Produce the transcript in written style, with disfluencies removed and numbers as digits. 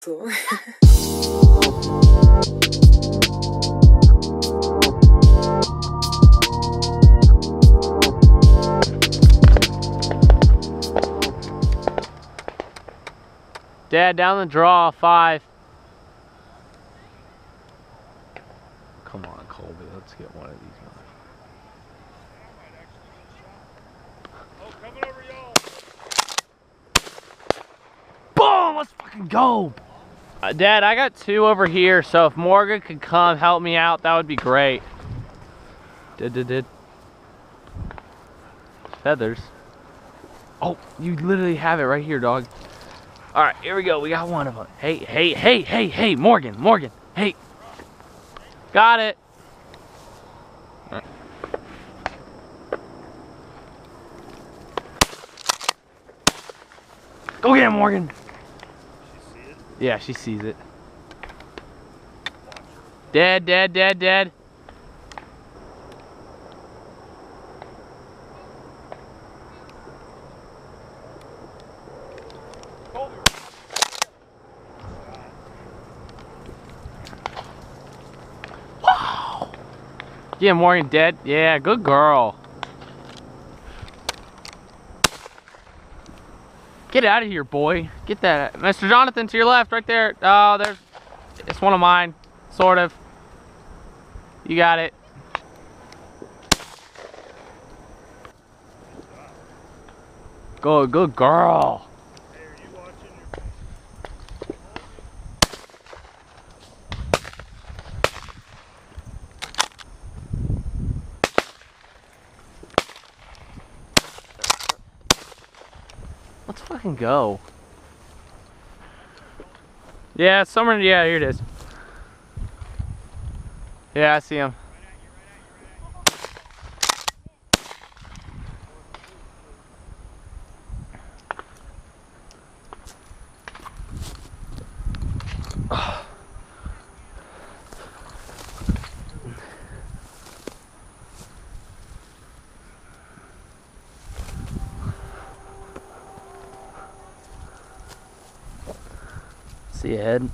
So. Dad, down the draw, 5. Come on, Colby, let's get one of these guys. Oh, coming over y'all. Boom! Let's fucking go! Dad, I got 2 over here, so if Morgan could come help me out, that would be great. Did. Feathers. Oh, you literally have it right here, dog. All right, here we go. We got one of them. Hey, Morgan. Hey. Got it. All right. Go get him, Morgan. She see it? Yeah, she sees it. Dead. Wow. Yeah, Morgan dead. Yeah, good girl. Get out of here, boy. Get that. Mr. Jonathan, to your left, right there. Oh, it's one of mine. Sort of. You got it. Good girl. Hey, are you watching your... Let's fucking go. Yeah, yeah, here it is. Yeah, I see him. See you, head.